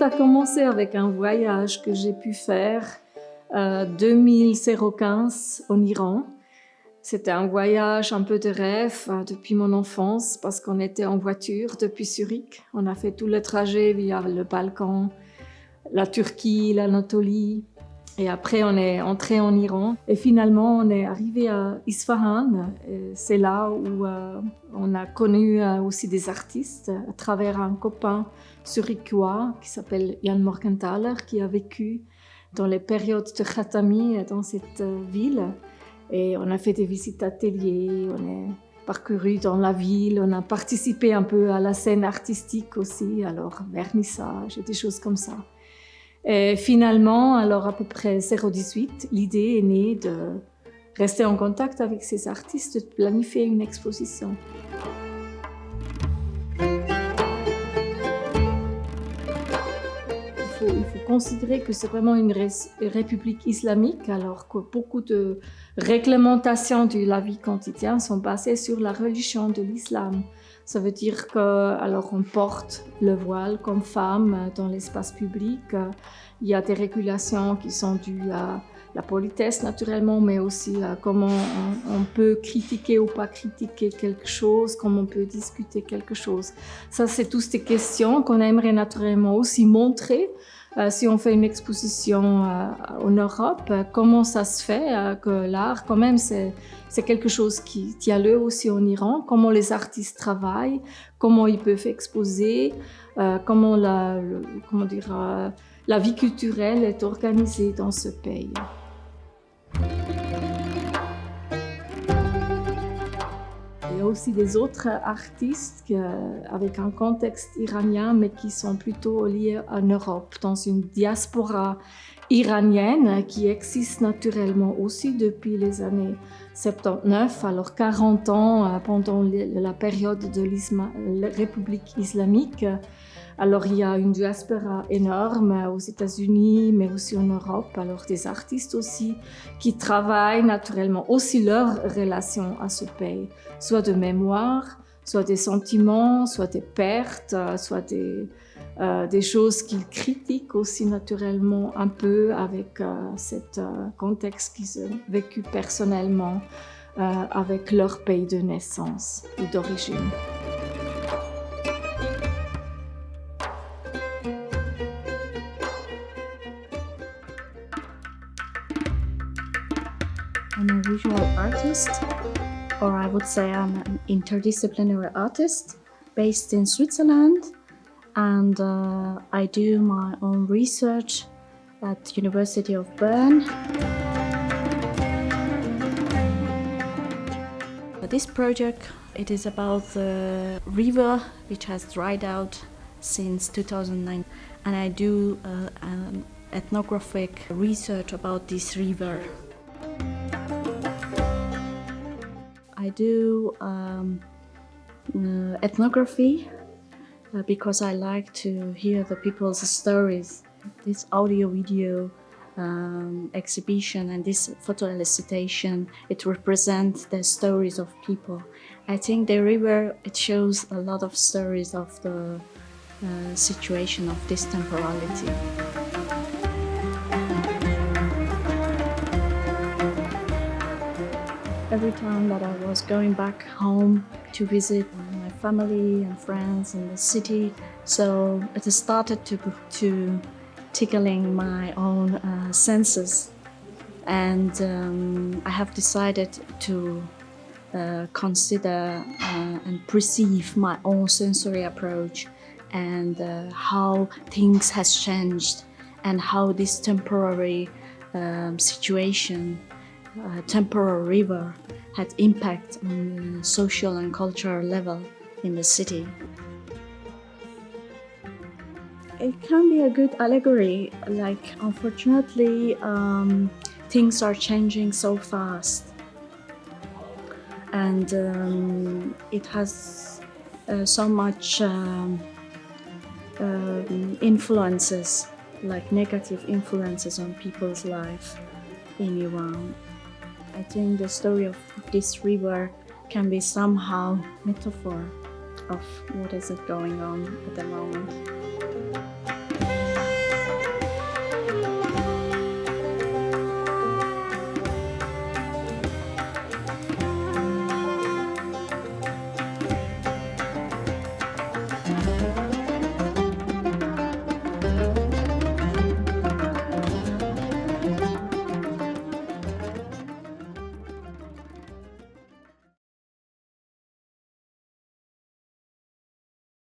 a commencé avec un voyage que j'ai pu faire 2015 en Iran. C'était un voyage un peu de rêve depuis mon enfance parce qu'on était en voiture depuis Zurich. On a fait tout le trajet via le Balkan, la Turquie, l'Anatolie. Et après, on est entré en Iran. Et finalement, on est arrivé à Isfahan. Et c'est là où on a connu aussi des artistes à travers un copain zurichois qui s'appelle Jan Morgenthaler, qui a vécu dans les périodes de Khatami dans cette ville. Et on a fait des visites d'ateliers, on est parcouru dans la ville, on a participé un peu à la scène artistique aussi, alors vernissage et des choses comme ça. Et finalement, alors à peu près 018, l'idée est née de rester en contact avec ces artistes, de planifier une exposition. Il faut considérer que c'est vraiment une république islamique, alors que beaucoup de réglementations de la vie quotidienne sont basées sur la religion de l'islam. Ça veut dire qu'on porte le voile comme femme dans l'espace public. Il y a des régulations qui sont dues à la politesse naturellement, mais aussi à comment on peut critiquer ou pas critiquer quelque chose, comment on peut discuter quelque chose. Ça, c'est toutes ces questions qu'on aimerait naturellement aussi montrer. Si on fait une exposition en Europe, comment ça se fait que l'art, quand même, c'est quelque chose qui a lieu aussi en Iran, comment les artistes travaillent, comment ils peuvent exposer, comment la vie culturelle est organisée dans ce pays. Il y a aussi des autres artistes avec un contexte iranien, mais qui sont plutôt liés en Europe, dans une diaspora iranienne qui existe naturellement aussi depuis les années 79, alors 40 ans pendant la période de la République islamique. Alors il y a une diaspora énorme aux États-Unis, mais aussi en Europe. Alors des artistes aussi qui travaillent naturellement aussi leur relation à ce pays, soit de mémoire, soit des sentiments, soit des pertes, soit des choses qu'ils critiquent aussi naturellement un peu avec cet contexte qu'ils ont vécu personnellement avec leur pays de naissance ou d'origine. I'm a visual artist, or I would say I'm an interdisciplinary artist based in Switzerland, and I do my own research at the University of Bern. This project, it is about the river which has dried out since 2009, and I do an ethnographic research about this river. I do ethnography because I like to hear the people's stories. This audio-video exhibition and this photo elicitation, it represents the stories of people. I think the river, it shows a lot of stories of the situation of this temporality. Every time that I was going back home to visit my family and friends in the city, so it started to tickling my own senses, and I have decided to consider and perceive my own sensory approach and how things has changed and how this temporary situation, temporary river, had impact on the social and cultural level in the city. It can be a good allegory, like unfortunately things are changing so fast, and it has so much influences, like negative influences on people's life in Iran. I think the story of this river can be somehow metaphor of what is going on at the moment.